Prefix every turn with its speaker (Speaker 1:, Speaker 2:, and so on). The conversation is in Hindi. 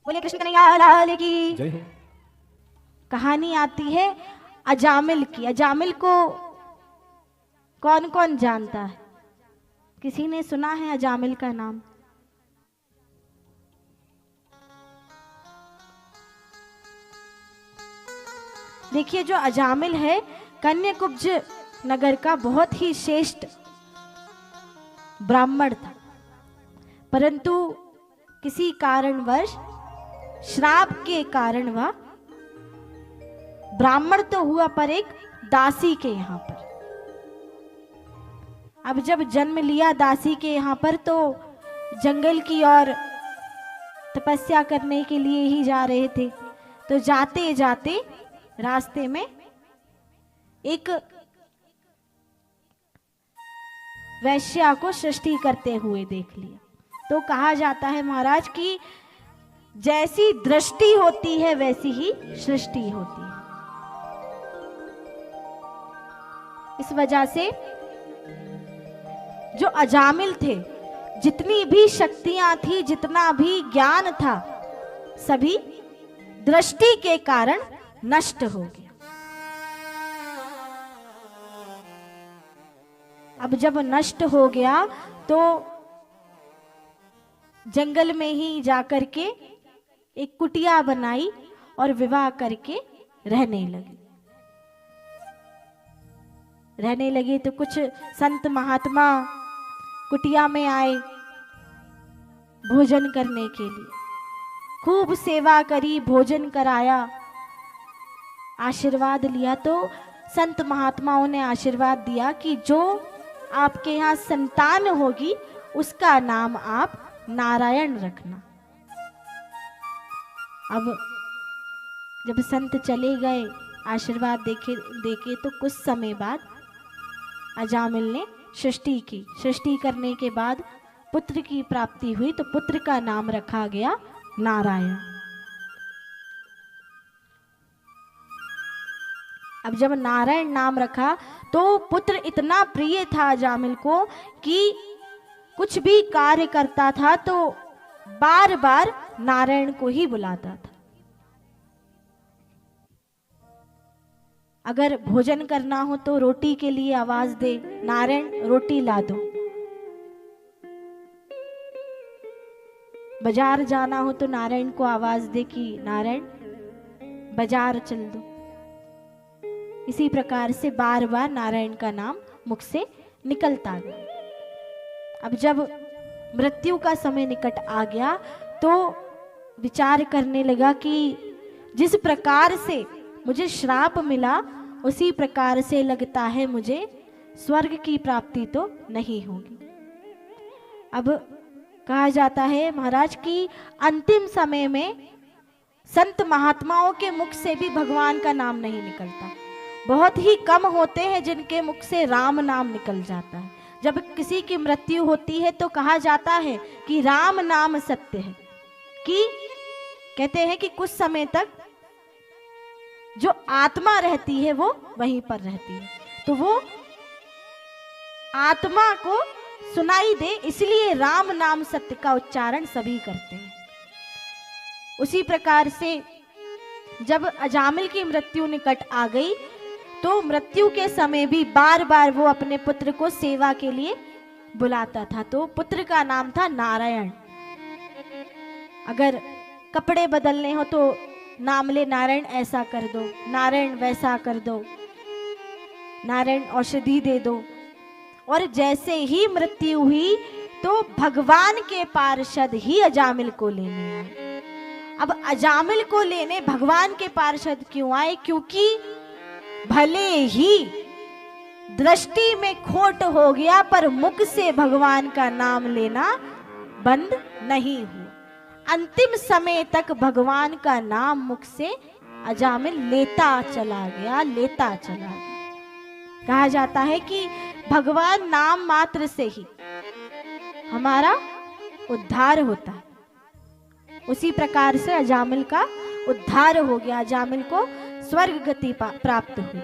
Speaker 1: बोले कृष्ण कन्हैया लाल की
Speaker 2: जय हो।
Speaker 1: कहानी आती है अजामिल की। अजामिल को कौन कौन जानता है? किसी ने सुना है अजामिल का नाम? देखिए, जो अजामिल है कन्याकुब्ज नगर का बहुत ही श्रेष्ठ ब्राह्मण था, परंतु किसी कारणवश श्राप के कारण वह ब्राह्मण तो हुआ पर एक दासी के यहाँ पर। अब जब जन्म लिया दासी के यहाँ पर तो जंगल की ओर तपस्या करने के लिए ही जा रहे थे। तो जाते जाते रास्ते में एक वैश्या को सृष्टि करते हुए देख लिया। तो कहा जाता है महाराज कि जैसी दृष्टि होती है वैसी ही सृष्टि होती है। इस वजह से जो अजामिल थे, जितनी भी शक्तियां थी, जितना भी ज्ञान था, सभी दृष्टि के कारण नष्ट हो गया। अब जब नष्ट हो गया तो जंगल में ही जाकर के एक कुटिया बनाई और विवाह करके रहने लगे। तो कुछ संत महात्मा कुटिया में आए भोजन करने के लिए। खूब सेवा करी, भोजन कराया, आशीर्वाद लिया। तो संत महात्माओं ने आशीर्वाद दिया कि जो आपके यहाँ संतान होगी उसका नाम आप नारायण रखना। अब जब संत चले गए, आशीर्वाद देके तो कुछ समय बाद अजामिल ने सृष्टि की। सृष्टि करने के बाद पुत्र की प्राप्ति हुई, तो पुत्र का नाम रखा गया नारायण। अब जब नारायण नाम रखा तो पुत्र इतना प्रिय था अजामिल को कि कुछ भी कार्य करता था तो बार बार नारायण को ही बुलाता था। अगर भोजन करना हो तो रोटी के लिए आवाज दे, नारायण रोटी ला दो। बाजार जाना हो तो नारायण को आवाज दे कि नारायण बाजार चल दो। इसी प्रकार से बार बार नारायण का नाम मुख से निकलता गया। अब जब मृत्यु का समय निकट आ गया तो विचार करने लगा कि जिस प्रकार से मुझे श्राप मिला उसी प्रकार से लगता है मुझे स्वर्ग की प्राप्ति तो नहीं होगी। अब कहा जाता है महाराज कि अंतिम समय में संत महात्माओं के मुख से भी भगवान का नाम नहीं निकलता। बहुत ही कम होते हैं जिनके मुख से राम नाम निकल जाता है। जब किसी की मृत्यु होती है तो कहा जाता है कि राम नाम सत्य है, कि कहते हैं कि कुछ समय तक जो आत्मा रहती है वो वहीं पर रहती है, तो वो आत्मा को सुनाई दे, इसलिए राम नाम सत्य का उच्चारण सभी करते हैं। उसी प्रकार से जब अजामिल की मृत्यु निकट आ गई तो मृत्यु के समय भी बार बार वो अपने पुत्र को सेवा के लिए बुलाता था। तो पुत्र का नाम था नारायण। अगर कपड़े बदलने हो तो नाम ले, नारायण ऐसा कर दो, नारायण वैसा कर दो, नारायण औषधि दे दो। और जैसे ही मृत्यु हुई तो भगवान के पार्षद ही अजामिल को लेने आए। अब अजामिल को लेने भगवान के पार्षद क्यों आए? क्योंकि भले ही दृष्टि में खोट हो गया पर मुख से भगवान का नाम लेना बंद नहीं हुआ। अंतिम समय तक भगवान का नाम मुख से अजामिल लेता चला गया। कहा जाता है कि भगवान नाम मात्र से ही हमारा उद्धार होता है। उसी प्रकार से अजामिल का उद्धार हो गया, अजामिल को स्वर्ग गति प्राप्त हुई।